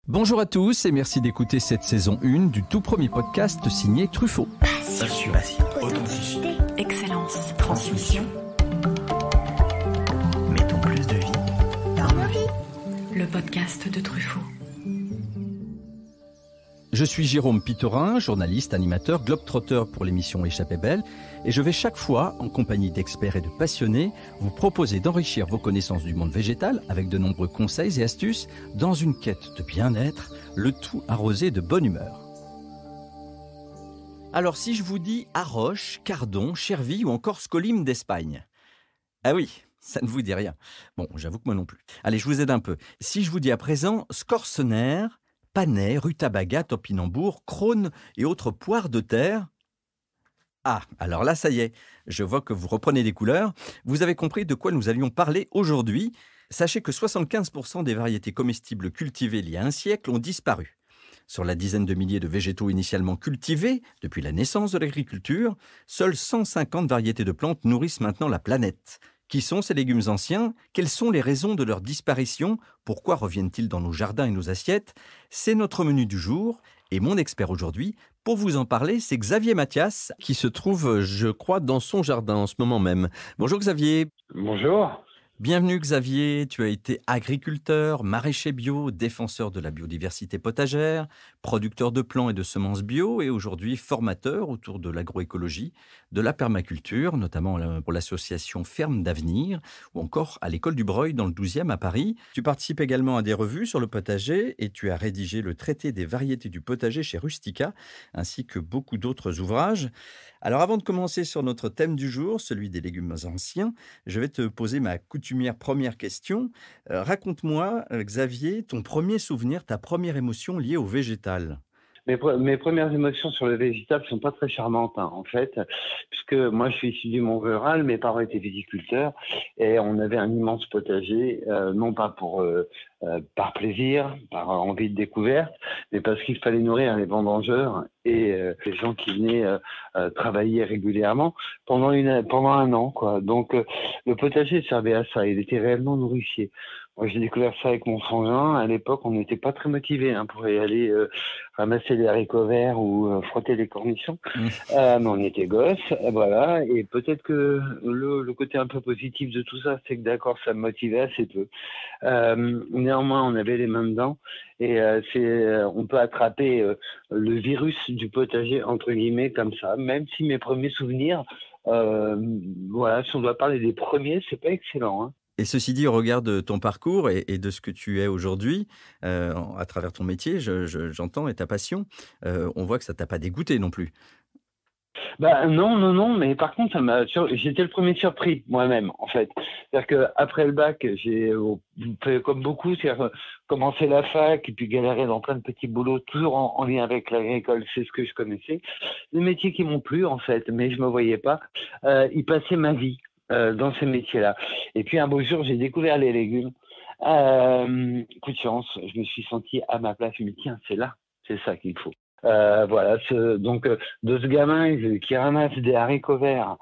Bonjour à tous et merci d'écouter cette saison 1 du tout premier podcast signé Truffaut. Passion, authenticité, excellence, transmission. Mettons plus de vie dans nos vies. Le podcast de Truffaut. Je suis Jérôme Pitorin, journaliste, animateur, globetrotter pour l'émission Échappée Belle, et je vais chaque fois, en compagnie d'experts et de passionnés, vous proposer d'enrichir vos connaissances du monde végétal avec de nombreux conseils et astuces dans une quête de bien-être, le tout arrosé de bonne humeur. Alors si je vous dis Arroche, Cardon, Cherville ou encore Scolim d'Espagne, ah oui, ça ne vous dit rien. Bon, j'avoue que moi non plus. Allez, je vous aide un peu. Si je vous dis à présent Scorsener, Panay, rutabaga, topinambour, crône et autres poires de terre. Ah, alors là, ça y est, je vois que vous reprenez des couleurs. Vous avez compris de quoi nous allions parler aujourd'hui. Sachez que 75% des variétés comestibles cultivées il y a un siècle ont disparu. Sur la dizaine de milliers de végétaux initialement cultivés depuis la naissance de l'agriculture, seules 150 variétés de plantes nourrissent maintenant la planète. Qui sont ces légumes anciens? Quelles sont les raisons de leur disparition? Pourquoi reviennent-ils dans nos jardins et nos assiettes? C'est notre menu du jour. Et mon expert aujourd'hui, pour vous en parler, c'est Xavier Mathias, qui se trouve, je crois, dans son jardin en ce moment même. Bonjour Xavier. Bonjour. Bienvenue Xavier, tu as été agriculteur, maraîcher bio, défenseur de la biodiversité potagère, producteur de plants et de semences bio et aujourd'hui formateur autour de l'agroécologie, de la permaculture, notamment pour l'association Ferme d'Avenir ou encore à l'école du Breuil dans le 12e à Paris. Tu participes également à des revues sur le potager et tu as rédigé le traité des variétés du potager chez Rustica ainsi que beaucoup d'autres ouvrages. Alors avant de commencer sur notre thème du jour, celui des légumes anciens, je vais te poser ma coutumière première question. Raconte-moi, Xavier, ton premier souvenir, ta première émotion liée au végétal. Mes premières émotions sur le végétal ne sont pas très charmantes, en fait, puisque moi je suis issu du monde rural, mes parents étaient viticulteurs et on avait un immense potager, non pas par plaisir, par envie de découverte, mais parce qu'il fallait nourrir les vendangeurs et les gens qui venaient travailler régulièrement pendant un an, quoi. Donc le potager servait à ça, il était réellement nourricier. Moi, j'ai découvert ça avec mon frangin. À l'époque, on n'était pas très motivés pour y aller ramasser les haricots verts ou frotter les cornichons. Mais on était gosses, voilà. Et peut-être que le côté un peu positif de tout ça, c'est que d'accord, ça me motivait assez peu. Néanmoins, on avait les mains dedans et on peut attraper le virus du potager entre guillemets comme ça. Même si mes premiers souvenirs, voilà, si on doit parler des premiers, c'est pas excellent, hein. Et ceci dit, au regard de ton parcours et de ce que tu es aujourd'hui, à travers ton métier, j'entends, et ta passion, on voit que ça t'a pas dégoûté non plus. Non, mais par contre, j'étais le premier surpris moi-même, en fait. C'est-à-dire qu'après le bac, j'ai fait comme beaucoup, c'est-à-dire commencer la fac et puis galérer dans plein de petits boulots, toujours en lien avec l'agricole, c'est ce que je connaissais. Des métiers qui m'ont plu, en fait, mais je me voyais pas y passer ma vie dans ces métiers-là. Et puis un beau jour, j'ai découvert les légumes. Coup de chance, je me suis senti à ma place. Je me dis, tiens, c'est là, c'est ça qu'il faut. Voilà, donc de ce gamin qui ramasse des haricots verts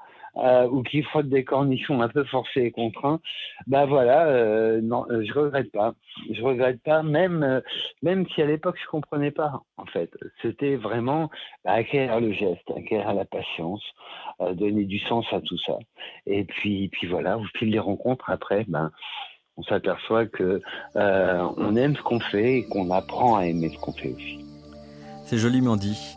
ou qui frotte des cornichons un peu forcés et contraints, voilà, non, je regrette pas, même si à l'époque je comprenais pas, en fait. C'était vraiment acquérir le geste, acquérir la patience, donner du sens à tout ça. Et puis voilà, au fil des rencontres après, on s'aperçoit que on aime ce qu'on fait et qu'on apprend à aimer ce qu'on fait aussi. C'est joliment dit.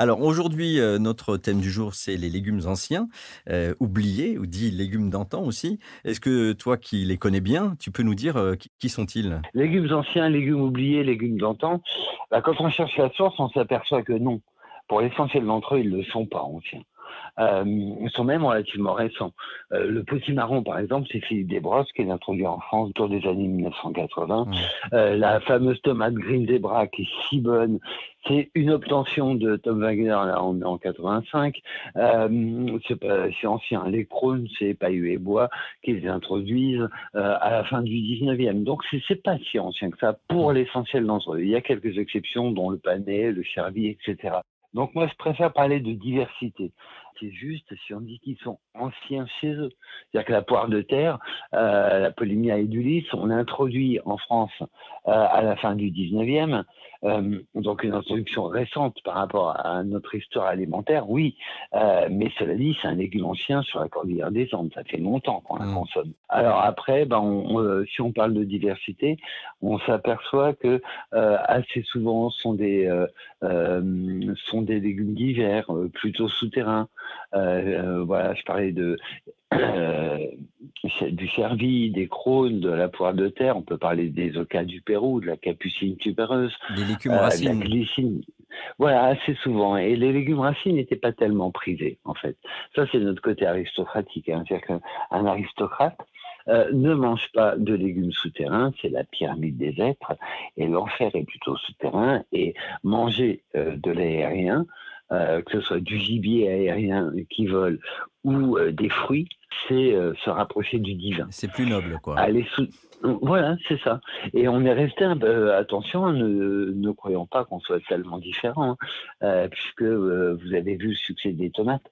Alors aujourd'hui, notre thème du jour, c'est les légumes anciens, oubliés, ou dit légumes d'antan aussi. Est-ce que toi qui les connais bien, tu peux nous dire qui sont-ils? Légumes anciens, légumes oubliés, légumes d'antan. Quand on cherche la source, on s'aperçoit que non. Pour l'essentiel d'entre eux, ils ne le sont pas anciens. Ils sont même relativement récents. Le potimarron, par exemple, c'est Philippe Desbrosses qui l'a introduit en France autour des années 1980. La fameuse tomate Green Zebra qui est si bonne, c'est une obtention de Tom Wagner là, en 85. C'est ancien. Les crônes, c'est Pailleux et Bois qui les introduisent à la fin du 19e. Donc, c'est pas si ancien que ça pour l'essentiel d'entre eux. Il y a quelques exceptions, dont le Panay, le Cherville, etc. Donc moi, je préfère parler de diversité. c'est juste si on dit qu'ils sont anciens chez eux. C'est-à-dire que la poire de terre, la Polymnia edulis, on l'a introduit en France à la fin du 19e, donc une introduction récente par rapport à notre histoire alimentaire, oui, mais cela dit, c'est un légume ancien sur la cordillère des Andes, ça fait longtemps qu'on la consomme. Alors après, si on parle de diversité, on s'aperçoit que assez souvent sont des légumes d'hiver, plutôt souterrains. Voilà, je parlais du cervi, des crônes, de la poire de terre. On peut parler des ocas du Pérou, de la capucine tubéreuse, Les légumes de la racines. glycine. Voilà, assez souvent. Et les légumes racines n'étaient pas tellement prisés, en fait. Ça, c'est notre côté aristocratique. Hein. C'est-à-dire qu'un aristocrate ne mange pas de légumes souterrains, c'est la pyramide des êtres, et l'enfer est plutôt souterrain, et manger de l'aérien, que ce soit du gibier aérien qui vole ou des fruits, c'est se rapprocher du divin. C'est plus noble, quoi. Voilà, c'est ça. Et on est resté attention, ne croyons pas qu'on soit tellement différents, puisque vous avez vu le succès des tomates.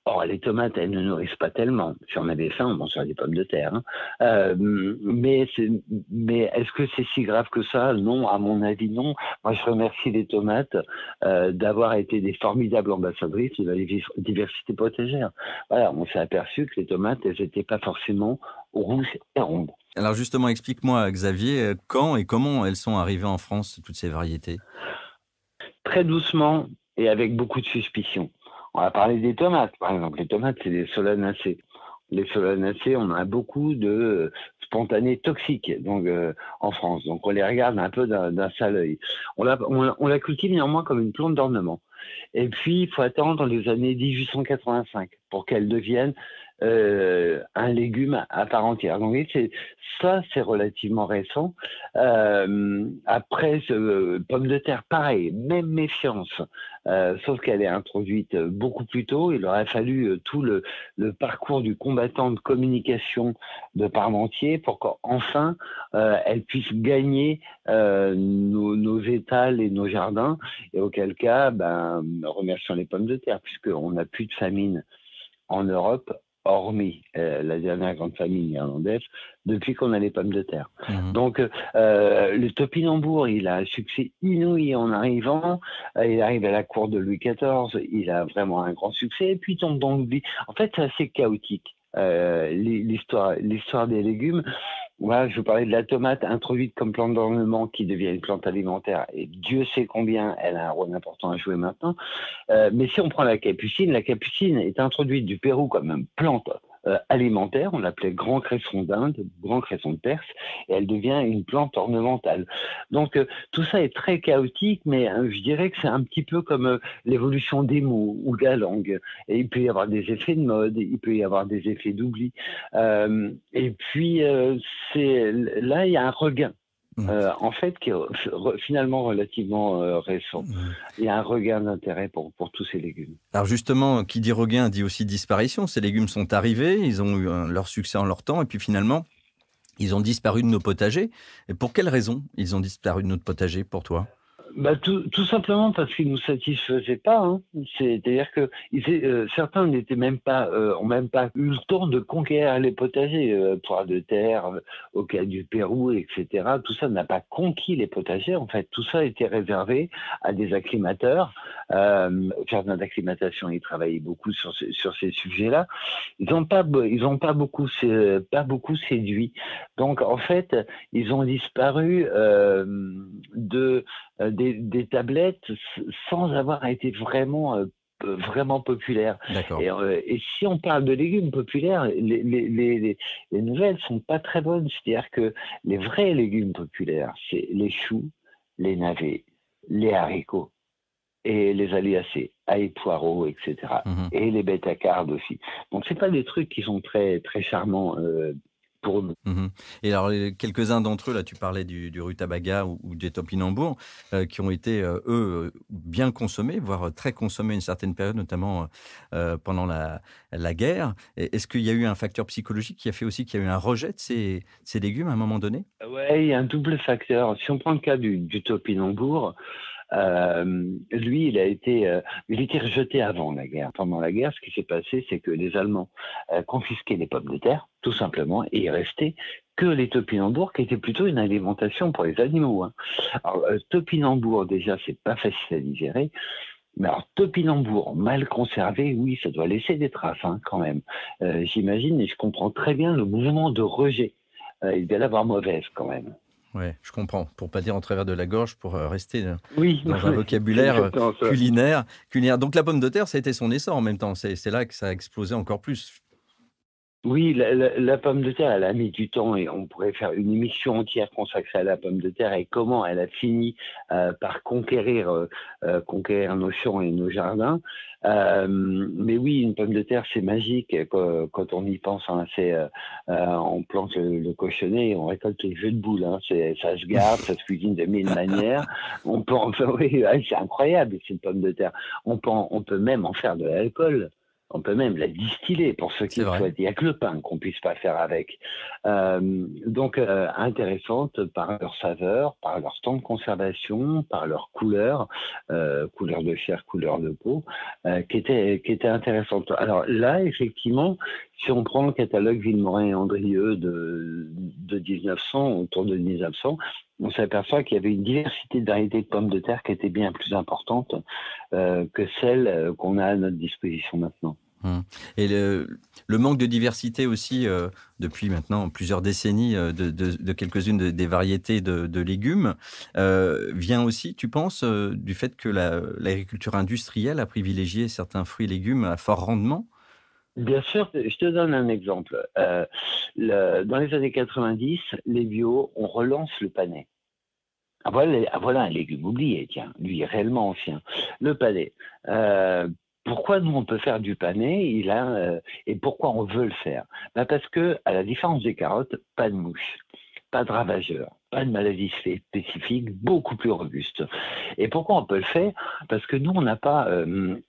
Or, les tomates, elles ne nourrissent pas tellement. Si on avait faim, on mangerait des pommes de terre. Hein. Mais est-ce que c'est si grave que ça? Non, à mon avis, non. Moi, je remercie les tomates d'avoir été des formidables ambassadrices de la diversité potagère. Voilà, on s'est aperçu que les tomates, elles n'étaient pas forcément rouges et rondes. Alors justement, explique-moi, Xavier, quand et comment elles sont arrivées en France, toutes ces variétés? Très doucement et avec beaucoup de suspicion. On va parler des tomates, par exemple. Les tomates, c'est des solanacées. Les solanacées, on a beaucoup de spontanés toxiques en France. Donc, on les regarde un peu d'un sale œil. On la cultive néanmoins comme une plante d'ornement. Et puis, il faut attendre les années 1885 pour qu'elle devienne un légume à part entière. Donc, c'est relativement récent. Après, pomme de terre, pareil, même méfiance, sauf qu'elle est introduite beaucoup plus tôt. Il aurait fallu tout le parcours du combattant de communication de Parmentier pour qu'enfin elle puisse gagner nos étals et nos jardins. Et auquel cas, remercions les pommes de terre, puisqu'on n'a plus de famine en Europe, hormis la dernière grande famille irlandaise, depuis qu'on a les pommes de terre. Donc, le topinambour, il a un succès inouï en arrivant. Il arrive à la cour de Louis XIV, il a vraiment un grand succès, et puis tombe dans l'oubli. En fait, c'est assez chaotique, l'histoire des légumes. Voilà, je vous parlais de la tomate introduite comme plante d'ornement qui devient une plante alimentaire, et Dieu sait combien elle a un rôle important à jouer maintenant. Mais si on prend la capucine est introduite du Pérou comme une plante alimentaire, on l'appelait grand cresson d'Inde, grand cresson de Perse, et elle devient une plante ornementale. Donc tout ça est très chaotique, mais je dirais que c'est un petit peu comme l'évolution des mots ou de la langue. Et il peut y avoir des effets de mode, il peut y avoir des effets d'oubli. Et puis là, il y a un regain. En fait, qui est finalement relativement récent. Il y a un regain d'intérêt pour tous ces légumes. Alors justement, qui dit regain dit aussi disparition. Ces légumes sont arrivés, ils ont eu leur succès en leur temps, et puis finalement, ils ont disparu de nos potagers. Et pour quelles raisons ils ont disparu de notre potager, pour toi ? Tout simplement parce qu'ils ne nous satisfaisaient pas. Hein. C'est-à-dire que certains n'étaient même pas, ont même pas eu le temps de conquérir les potagers, poire de terre, au cas du Pérou, etc. Tout ça n'a pas conquis les potagers. En fait, tout ça était réservé à des acclimateurs. Jardin d'acclimatation, ils travaillaient beaucoup sur ces sujets-là. Ils n'ont pas beaucoup séduit. Donc, en fait, ils ont disparu des tablettes sans avoir été vraiment populaires. Et si on parle de légumes populaires, les nouvelles sont pas très bonnes. C'est-à-dire que les vrais légumes populaires, c'est les choux, les navets, les haricots et les aléacées, ail, poireaux, etc. Et les bêta-cardes aussi. Donc c'est pas des trucs qui sont très très charmants. Pour nous. Et alors, quelques-uns d'entre eux, là, tu parlais du rutabaga ou des topinambours, qui ont été, eux, bien consommés, voire très consommés à une certaine période, notamment pendant la guerre. Est-ce qu'il y a eu un facteur psychologique qui a fait aussi qu'il y a eu un rejet de ces légumes à un moment donné ? Oui, il y a un double facteur. Si on prend le cas du topinambour, Lui, il était rejeté avant la guerre. Pendant la guerre, ce qui s'est passé, c'est que les Allemands confisquaient les pommes de terre, tout simplement, et il restait que les topinambours, qui étaient plutôt une alimentation pour les animaux. Hein. Alors, topinambour, déjà, c'est pas facile à digérer. Mais alors, topinambour mal conservé, oui, ça doit laisser des traces hein, quand même. J'imagine et je comprends très bien le mouvement de rejet. Il doit l'avoir mauvaise quand même. Ouais, je comprends. Pour pas dire en travers de la gorge, pour rester Oui, dans un vocabulaire exactement ça. culinaire. Donc la pomme de terre, ça a été son essor en même temps. C'est là que ça a explosé encore plus. Oui, la pomme de terre, elle a mis du temps et on pourrait faire une émission entière consacrée à la pomme de terre et comment elle a fini par conquérir nos champs et nos jardins. Mais oui, une pomme de terre, c'est magique quand on y pense. Hein, on plante le cochonnet et on récolte les jeux de boules. Hein, ça se garde, ça se cuisine de mille manières. Oui, c'est incroyable, cette pomme de terre. On peut même en faire de l'alcool. On peut même la distiller pour ceux qui C'est le vrai. souhaitent. Il n'y a que le pain qu'on puisse pas faire avec. Donc, intéressante par leur saveur, par leur temps de conservation, par leur couleur, couleur de chair, couleur de peau, qui était intéressante. Alors là, effectivement, si on prend le catalogue Villemorin et Andrieux de 1900, autour de 1900, on s'aperçoit qu'il y avait une diversité de variétés de pommes de terre qui était bien plus importante que celle qu'on a à notre disposition maintenant. Et le manque de diversité aussi, depuis maintenant plusieurs décennies, de quelques-unes des variétés de légumes, vient aussi, tu penses, du fait que l'agriculture industrielle a privilégié certains fruits et légumes à fort rendement? Bien sûr, je te donne un exemple. Dans les années 90, les bio, on relance le panais. Ah voilà un légume oublié, tiens, lui réellement ancien. Le panais. Pourquoi nous on peut faire du panais et pourquoi on veut le faire? Parce que, à la différence des carottes, pas de mouches, pas de ravageurs, pas de maladies spécifiques, beaucoup plus robuste. Et pourquoi on peut le faire? Parce que nous, on n'a pas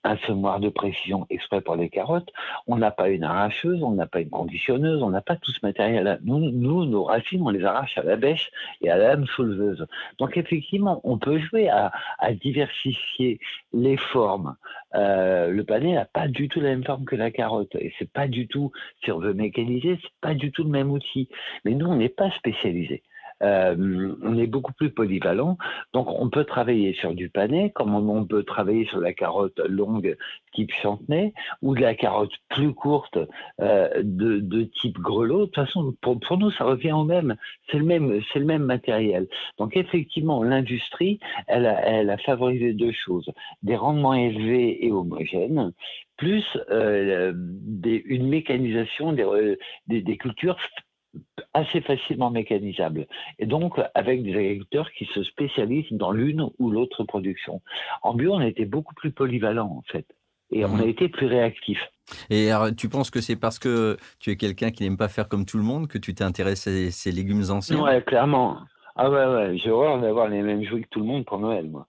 un semoir de précision exprès pour les carottes, on n'a pas une arracheuse, on n'a pas une conditionneuse, on n'a pas tout ce matériel-là. Nous, nos racines, on les arrache à la bêche et à la lame souleveuse. Donc effectivement, on peut jouer à diversifier les formes. Le panais n'a pas du tout la même forme que la carotte. Et c'est pas du tout, si on veut mécaniser, c'est pas du tout le même outil. Mais nous, on n'est pas spécialisés. On est beaucoup plus polyvalent, donc on peut travailler sur du panais, comme on peut travailler sur la carotte longue type chantenay, ou de la carotte plus courte de type grelot. De toute façon, pour nous, ça revient au même. C'est le même matériel. Donc effectivement, l'industrie, elle a favorisé deux choses: des rendements élevés et homogènes, plus une mécanisation des cultures assez facilement mécanisables. Et donc, avec des agriculteurs qui se spécialisent dans l'une ou l'autre production. En bio, on a été beaucoup plus polyvalent, en fait. Et on a été plus réactif. Et alors, tu penses que c'est parce que tu es quelqu'un qui n'aime pas faire comme tout le monde que tu t'es intéressé à ces légumes anciens? Ouais, clairement. Ah ouais, j'ai horreur d'avoir les mêmes jouets que tout le monde pour Noël, moi.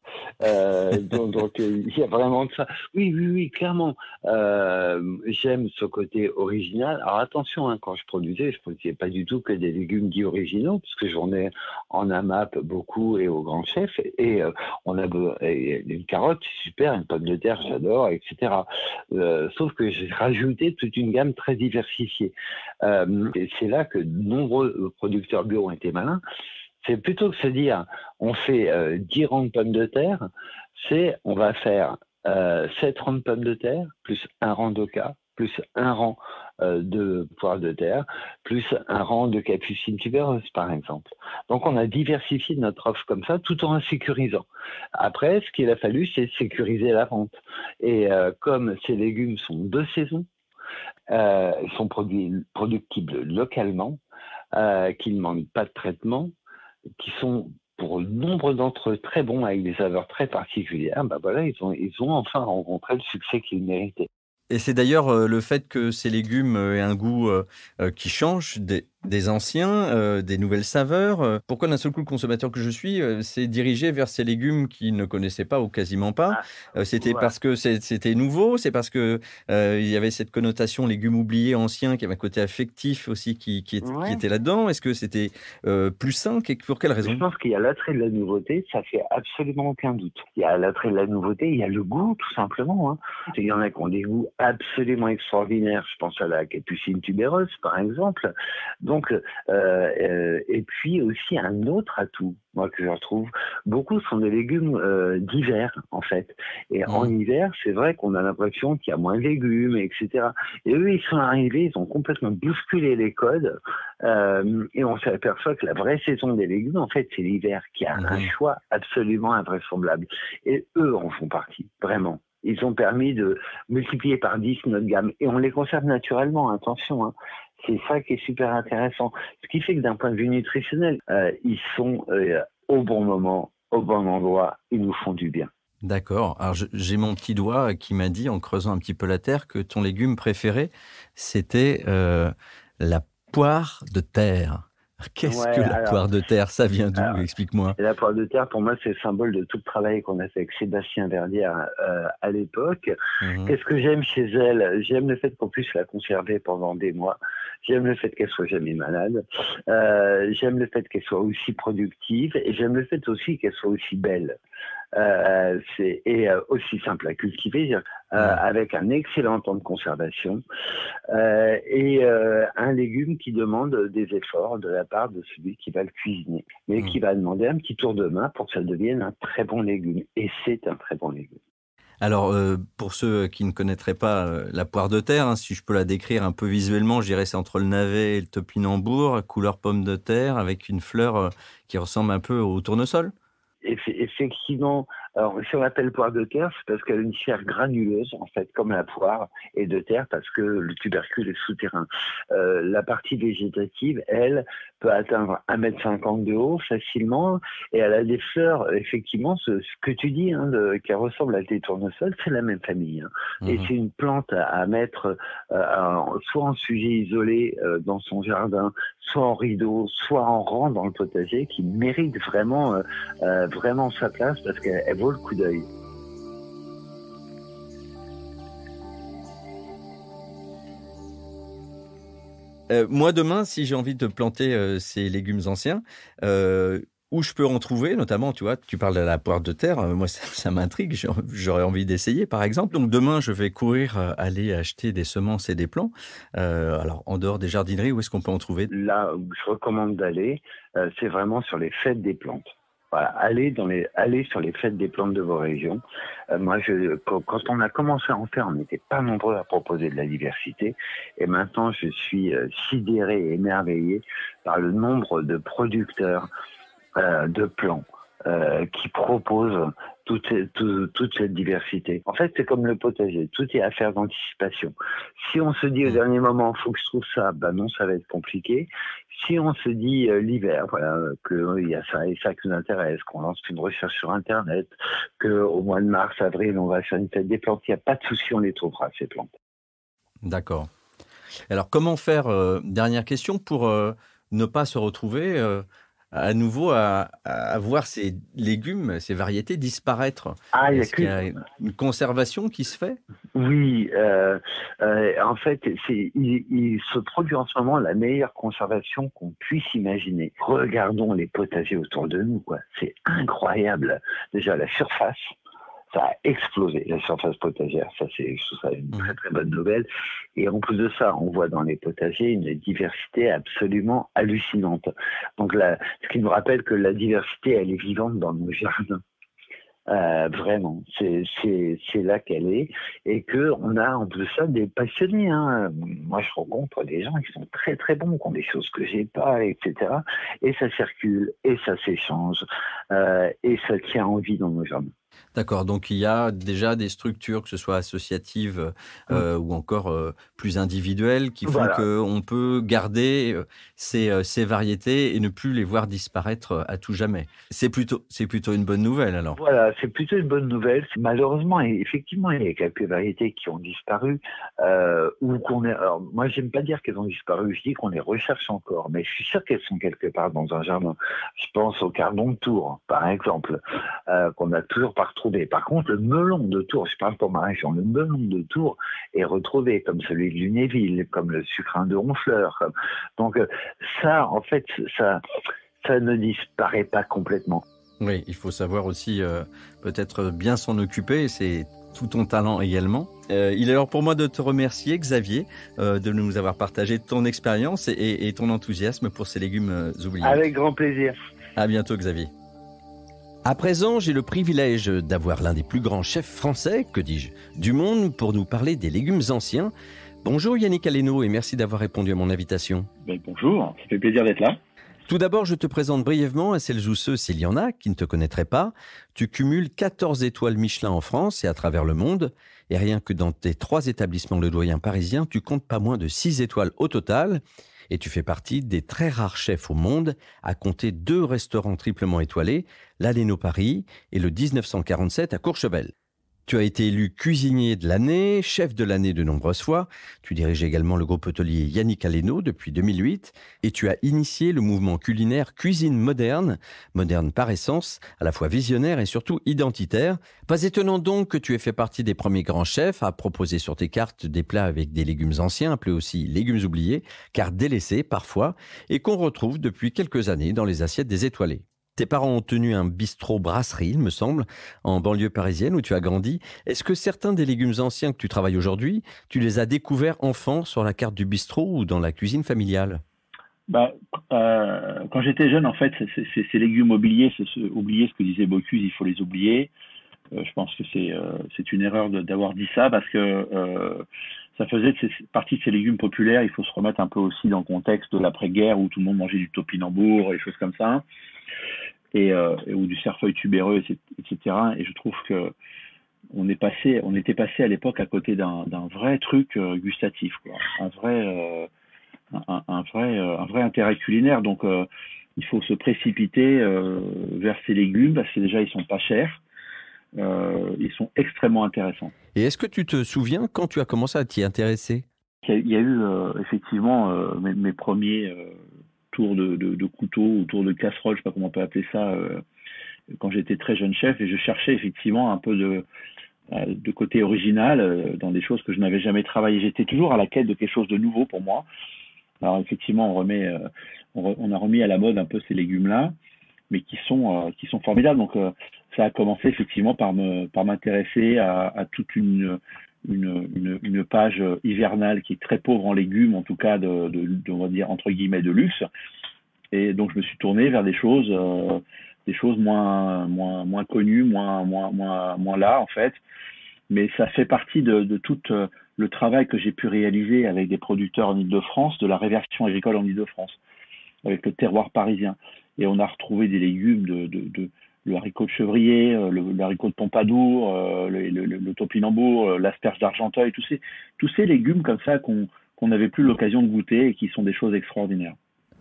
Donc, il y a vraiment de ça. Oui, clairement. J'aime ce côté original. Alors attention, hein, quand je produisais pas du tout que des légumes dits originaux, parce que j'en ai en AMAP beaucoup et au Grand Chef. Et une carotte, c'est super, une pomme de terre, j'adore, etc. Sauf que j'ai rajouté toute une gamme très diversifiée. Et c'est là que de nombreux producteurs bio ont été malins. C'est plutôt que se dire, on fait 10 rangs de pommes de terre, on va faire 7 rangs de pommes de terre, plus un rang d'oca, plus un rang de poires de terre, plus un rang de capucine tubereuse, par exemple. Donc, on a diversifié notre offre comme ça, tout en la sécurisant. Après, ce qu'il a fallu, c'est sécuriser la vente. Et comme ces légumes sont de saison, ils sont productibles localement, qu'ils ne demandent pas de traitement, qui sont pour nombre d'entre eux très bons avec des saveurs très particulières, voilà, ils ont enfin rencontré le succès qu'ils méritaient. Et c'est d'ailleurs le fait que ces légumes aient un goût qui change des anciens, des nouvelles saveurs. Pourquoi d'un seul coup le consommateur que je suis s'est dirigé vers ces légumes qu'il ne connaissait pas ou quasiment pas? Ah, C'était voilà. parce que c'était nouveau? C'est parce que il y avait cette connotation légumes oubliés, anciens, qui avait un côté affectif aussi qui Ouais. était là-dedans? Est-ce que c'était plus sain? Pour quelle Je raison? pense qu'il y a l'attrait de la nouveauté, ça fait absolument aucun doute. Il y a l'attrait de la nouveauté, il y a le goût, tout simplement, hein. Il y en a qui ont des goûts absolument extraordinaires. Je pense à la capucine tubéreuse, par exemple. Donc, et puis aussi un autre atout, moi, que je retrouve, beaucoup sont des légumes d'hiver, en fait. Et en Mmh. hiver, c'est vrai qu'on a l'impression qu'il y a moins de légumes, etc. Et eux, ils sont arrivés, ils ont complètement bousculé les codes. Et on s'aperçoit que la vraie saison des légumes, en fait, c'est l'hiver, qui a un Mmh. choix absolument invraisemblable. Et eux en font partie, vraiment. Ils ont permis de multiplier par 10 notre gamme. Et on les conserve naturellement, attention, hein. C'est ça qui est super intéressant. Ce qui fait que d'un point de vue nutritionnel, ils sont au bon moment, au bon endroit, ils nous font du bien. D'accord. Alors j'ai mon petit doigt qui m'a dit, en creusant un petit peu la terre, que ton légume préféré, c'était, la poire de terre. Qu'est-ce Ouais, que la poire de terre? Ça vient d'où? alors Explique-moi. et la poire de terre, pour moi, c'est le symbole de tout le travail qu'on a fait avec Sébastien Verdière à l'époque. Mmh. Qu'est-ce que j'aime chez elle? J'aime le fait qu'on puisse la conserver pendant des mois. J'aime le fait qu'elle soit jamais malade. J'aime le fait qu'elle soit aussi productive et j'aime le fait aussi qu'elle soit aussi belle. Aussi simple à cultiver, Mmh. avec un excellent temps de conservation un légume qui demande des efforts de la part de celui qui va le cuisiner, mais Mmh. qui va demander un petit tour de main pour que ça devienne un très bon légume. Et c'est un très bon légume. Alors, pour ceux qui ne connaîtraient pas, la poire de terre, hein, si je peux la décrire un peu visuellement, je dirais c'est entre le navet et le topinambour, couleur pomme de terre, avec une fleur, qui ressemble un peu au tournesol? Effectivement, alors si on l'appelle poire de terre, c'est parce qu'elle a une chair granuleuse, en fait, comme la poire, et de terre parce que le tubercule est souterrain. La partie végétative, elle, peut atteindre 1,50 m de haut facilement, et elle a des fleurs, effectivement, ce que tu dis, hein, qui ressemble à des tournesols, c'est la même famille, hein. Et Mmh. c'est une plante à mettre soit en sujet isolé dans son jardin, soit en rideau, soit en rang dans le potager, qui mérite vraiment sa place parce qu'elle vaut le coup d'œil. Moi, demain, si j'ai envie de planter, ces légumes anciens, où je peux en trouver? Notamment, tu vois, tu parles de la poire de terre, moi ça m'intrigue, j'aurais envie d'essayer, par exemple. Donc demain, je vais courir, aller acheter des semences et des plants. Alors en dehors des jardineries, où est-ce qu'on peut en trouver? Là où je recommande d'aller, c'est vraiment sur les fêtes des plantes. Voilà, allez sur les fêtes des plantes de vos régions. Moi, quand on a commencé à en faire, on n'était pas nombreux à proposer de la diversité. Et maintenant, je suis sidéré et émerveillé par le nombre de producteurs de plants qui proposent toute cette diversité. En fait, c'est comme le potager, tout est affaire d'anticipation. Si on se dit au Mmh. dernier moment, faut que je trouve ça, ben non, ça va être compliqué. Si on se dit l'hiver, voilà, qu'il y a ça et ça qui nous intéresse, qu'on lance une recherche sur Internet, qu'au mois de mars, avril, on va faire une fête des plantes, il n'y a pas de souci, on les trouvera, ces plantes. D'accord. Alors comment faire, dernière question, pour, ne pas se retrouver, à nouveau à voir ces légumes, ces variétés disparaître? Ah, il y a Est-ce qu'il y qu'une a une conservation qui se fait? Oui, en fait, il se produit en ce moment la meilleure conservation qu'on puisse imaginer. Regardons les potagers autour de nous, quoi. C'est incroyable. Déjà, la surface, ça a explosé, la surface potagère. Ça, je trouve ça une Mmh. très, très bonne nouvelle. Et en plus de ça, on voit dans les potagers une diversité absolument hallucinante. Donc là, ce qui nous rappelle que la diversité, elle est vivante dans nos jardins. Vraiment, c'est là qu'elle est et que on a en plus de ça des passionnés, hein. Moi, je rencontre des gens qui sont très très bons, qui ont des choses que j'ai pas, etc. Et ça circule et ça s'échange et ça tient en vie dans nos jardins. D'accord, donc il y a déjà des structures, que ce soit associatives ou encore plus individuelles, qui font Voilà. qu'on peut garder ces variétés et ne plus les voir disparaître à tout jamais. C'est plutôt une bonne nouvelle alors. Voilà, c'est plutôt une bonne nouvelle. Malheureusement, et effectivement, il y a quelques variétés qui ont disparu, ou qu'on est. Alors, moi, j'aime pas dire qu'elles ont disparu. Je dis qu'on les recherche encore, mais je suis sûr qu'elles sont quelque part dans un jardin. Je pense au cardon de Tours, par exemple, qu'on n'a toujours pas retrouvé. Par contre, le melon de Tours, je parle pour ma région, le melon de Tours est retrouvé, comme celui de Lunéville, comme le sucrin de Honfleur. Donc, ça, en fait, ça ne disparaît pas complètement. Oui, il faut savoir aussi peut-être bien s'en occuper, c'est tout ton talent également. Il est l'heure pour moi de te remercier, Xavier, de nous avoir partagé ton expérience et ton enthousiasme pour ces légumes oubliés. Avec grand plaisir. À bientôt, Xavier. À présent, j'ai le privilège d'avoir l'un des plus grands chefs français, que dis-je, du monde pour nous parler des légumes anciens. Bonjour Yannick Aleno et merci d'avoir répondu à mon invitation. Bonjour, ça fait plaisir d'être là. Tout d'abord, je te présente brièvement à celles ou ceux, s'il y en a, qui ne te connaîtraient pas. Tu cumules 14 étoiles Michelin en France et à travers le monde. Et rien que dans tes 3 établissements Le Doyen parisiens, tu comptes pas moins de 6 étoiles au total. Et tu fais partie des très rares chefs au monde à compter 2 restaurants triplement étoilés, l'Aleno Paris et le 1947 à Courchevel. Tu as été élu cuisinier de l'année, chef de l'année de nombreuses fois. Tu diriges également le groupe hôtelier Yannick Aleno depuis 2008 et tu as initié le mouvement culinaire Cuisine moderne, moderne par essence, à la fois visionnaire et surtout identitaire. Pas étonnant donc que tu aies fait partie des premiers grands chefs à proposer sur tes cartes des plats avec des légumes anciens, appelés aussi légumes oubliés, car délaissés parfois, et qu'on retrouve depuis quelques années dans les assiettes des étoilés. Tes parents ont tenu un bistrot-brasserie, il me semble, en banlieue parisienne où tu as grandi. Est-ce que certains des légumes anciens que tu travailles aujourd'hui, tu les as découverts enfant sur la carte du bistrot ou dans la cuisine familiale ? Quand j'étais jeune, en fait, ces légumes oubliés, oublier ce que disait Bocuse, il faut les oublier. Je pense que c'est une erreur d'avoir dit ça parce que ça faisait partie de ces légumes populaires. Il faut se remettre un peu aussi dans le contexte de l'après-guerre où tout le monde mangeait du topinambour et des choses comme ça. Ou du cerfeuil tubéreux, etc. Et je trouve que on était passé à l'époque à côté d'un vrai truc gustatif, quoi. Un vrai intérêt culinaire. Donc, il faut se précipiter vers ces légumes parce que déjà ils sont pas chers, ils sont extrêmement intéressants. Et est-ce que tu te souviens quand tu as commencé à t'y intéresser ? Il y a eu effectivement mes premiers tour de couteau ou tour de casserole, je sais pas comment on peut appeler ça, quand j'étais très jeune chef, et je cherchais effectivement un peu de côté original dans des choses que je n'avais jamais travaillé. J'étais toujours à la quête de quelque chose de nouveau pour moi. Alors effectivement, on a remis à la mode un peu ces légumes-là, mais qui sont formidables. Donc ça a commencé effectivement par m'intéresser à toute une page hivernale qui est très pauvre en légumes, en tout cas on va dire entre guillemets de luxe. Et donc je me suis tourné vers des choses moins connues, moins là en fait. Mais ça fait partie de tout le travail que j'ai pu réaliser avec des producteurs en Île-de-France, de la réversion agricole en Île-de-France, avec le terroir parisien. Et on a retrouvé des légumes le haricot de chevrier, le haricot de Pompadour, le topinambour, l'asperge d'Argenteuil, tous ces légumes comme ça qu'on n'avait plus l'occasion de goûter et qui sont des choses extraordinaires.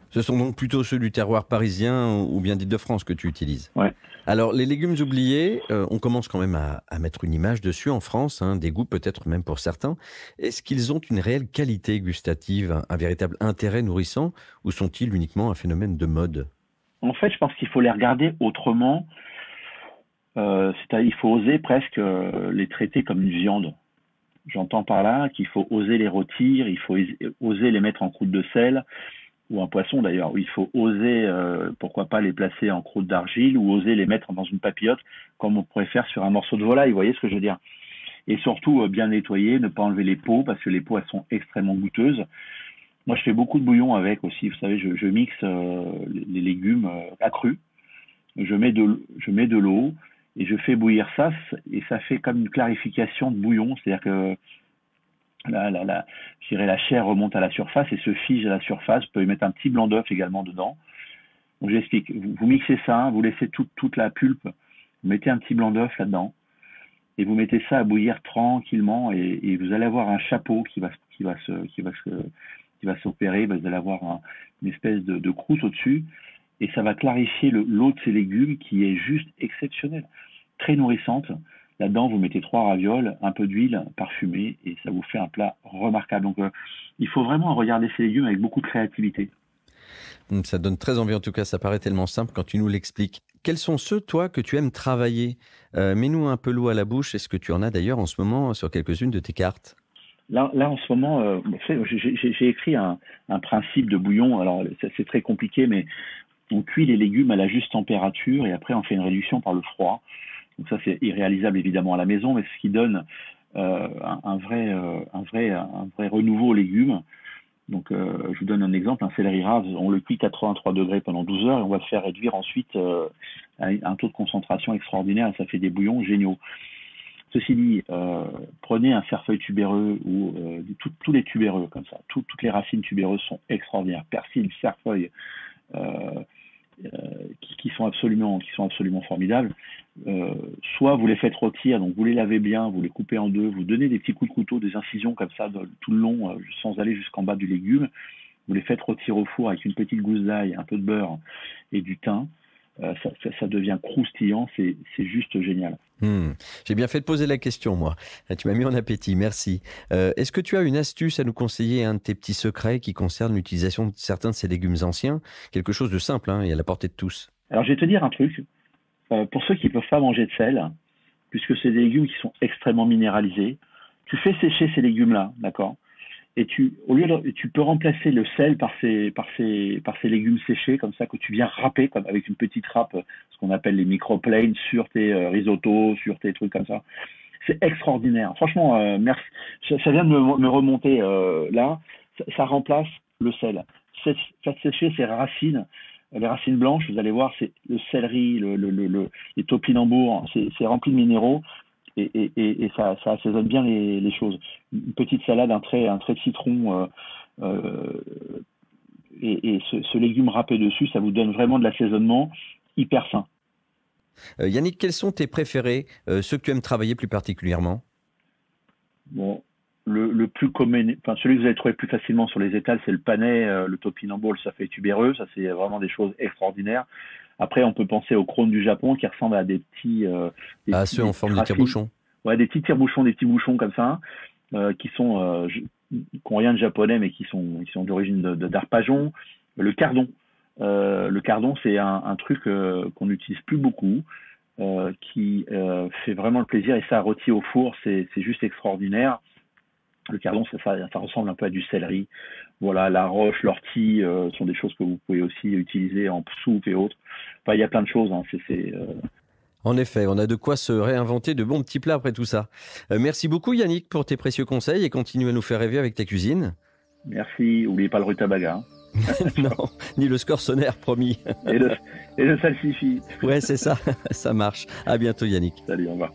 Ce sont donc plutôt ceux du terroir parisien ou bien d'Île-de-France que tu utilises. Ouais. Alors, les légumes oubliés, on commence quand même à mettre une image dessus en France, des goûts peut-être même pour certains. Est-ce qu'ils ont une réelle qualité gustative, un véritable intérêt nourrissant, ou sont-ils uniquement un phénomène de mode ? En fait, je pense qu'il faut les regarder autrement. C'est-à-dire, il faut oser presque les traiter comme une viande. J'entends par là qu'il faut oser les rôtir, il faut oser les mettre en croûte de sel, ou un poisson d'ailleurs, où il faut oser, pourquoi pas les placer en croûte d'argile, ou oser les mettre dans une papillote, comme on pourrait faire sur un morceau de volaille, vous voyez ce que je veux dire. Et surtout, bien nettoyer, ne pas enlever les peaux, parce que les peaux, elles sont extrêmement goûteuses. Moi, je fais beaucoup de bouillon avec aussi, vous savez, je mixe les légumes accrus, je mets de l'eau, et je fais bouillir ça, et ça fait comme une clarification de bouillon, c'est-à-dire que je dirais la chair remonte à la surface et se fige à la surface. Vous pouvez mettre un petit blanc d'œuf également dedans. Donc j'explique. Vous mixez ça, vous laissez toute la pulpe vous mettez un petit blanc d'œuf là-dedans, et vous mettez ça à bouillir tranquillement, et vous allez avoir un chapeau qui va s'opérer, vous allez avoir une espèce de croûte au-dessus, et ça va clarifier l'eau de ces légumes qui est juste exceptionnelle, très nourrissante. Là-dedans, vous mettez 3 ravioles, un peu d'huile parfumée, et ça vous fait un plat remarquable. Donc, il faut vraiment regarder ces légumes avec beaucoup de créativité. Ça donne très envie, en tout cas, ça paraît tellement simple quand tu nous l'expliques. Quels sont ceux, toi, que tu aimes travailler ? Mets-nous un peu l'eau à la bouche. Est-ce que tu en as d'ailleurs en ce moment sur quelques-unes de tes cartes ? Là, en ce moment, j'ai écrit un principe de bouillon. Alors, c'est très compliqué, mais on cuit les légumes à la juste température et après, on fait une réduction par le froid. Donc ça, c'est irréalisable évidemment à la maison, mais ce qui donne un vrai renouveau aux légumes. Donc, je vous donne un exemple, un céleri rase, on le cuit 83 degrés pendant 12 heures et on va le faire réduire ensuite à un taux de concentration extraordinaire et ça fait des bouillons géniaux. Ceci dit, prenez un cerfeuil tubéreux ou tous les tubéreux comme ça, toutes les racines tubéreuses sont extraordinaires. Persil, cerfeuil, qui sont absolument formidables. Soit vous les faites rôtir, donc vous les lavez bien, vous les coupez en deux, vous donnez des petits coups de couteau, des incisions comme ça tout le long, sans aller jusqu'en bas du légume. Vous les faites rôtir au four avec une petite gousse d'ail, un peu de beurre et du thym. Ça devient croustillant, c'est juste génial. J'ai bien fait de poser la question, moi. Tu m'as mis en appétit, merci. Est-ce que tu as une astuce à nous conseiller, un de tes petits secrets qui concerne l'utilisation de certains de ces légumes anciens ? Quelque chose de simple et à la portée de tous. Alors, je vais te dire un truc. Pour ceux qui ne peuvent pas manger de sel, puisque c'est des légumes qui sont extrêmement minéralisés, tu fais sécher ces légumes-là, d'accord ? Et tu peux remplacer le sel par ces légumes séchés comme ça que tu viens râper avec une petite râpe, ce qu'on appelle les microplanes sur tes risottos, sur tes trucs comme ça. C'est extraordinaire. Franchement, merci. Ça vient de me remonter là. Ça remplace le sel. Faites sécher ces racines, les racines blanches. Vous allez voir, c'est le céleri, les topinambours. C'est rempli de minéraux. Et ça assaisonne bien les choses. Une petite salade, un trait de citron et ce légume râpé dessus, ça vous donne vraiment de l'assaisonnement hyper sain. Yannick, quels sont tes préférés, ceux que tu aimes travailler plus particulièrement ? Bon, le plus commun, celui que vous allez trouver plus facilement sur les étals, c'est le panais, le topinambour, le cerfeuil tubéreux. Ça, c'est vraiment des choses extraordinaires. Après, on peut penser aux crônes du Japon qui ressemblent à des petits... ceux en forme de tire-bouchon. Ouais, des petits tire-bouchons, des petits bouchons comme ça, qui n'ont rien de japonais, mais qui sont d'origine d'arpajon. Le cardon. Le cardon, c'est un truc qu'on n'utilise plus beaucoup, qui fait vraiment le plaisir. Et ça rôti au four, c'est juste extraordinaire. Le cardon, ça ressemble un peu à du céleri. Voilà, la roche, l'ortie sont des choses que vous pouvez aussi utiliser en soupe et autres. Enfin, il y a plein de choses. En effet, on a de quoi se réinventer de bons petits plats après tout ça. Merci beaucoup Yannick pour tes précieux conseils et continue à nous faire rêver avec ta cuisine. Merci, n'oubliez pas le rutabaga. Non, ni le scorsonner, promis. Et le salsifis. Ouais, c'est ça, ça marche. À bientôt Yannick. Salut, au revoir.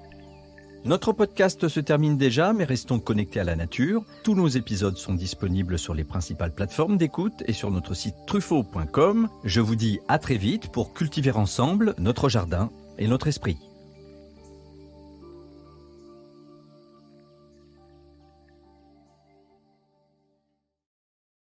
Notre podcast se termine déjà, mais restons connectés à la nature. Tous nos épisodes sont disponibles sur les principales plateformes d'écoute et sur notre site truffaut.com. Je vous dis à très vite pour cultiver ensemble notre jardin et notre esprit.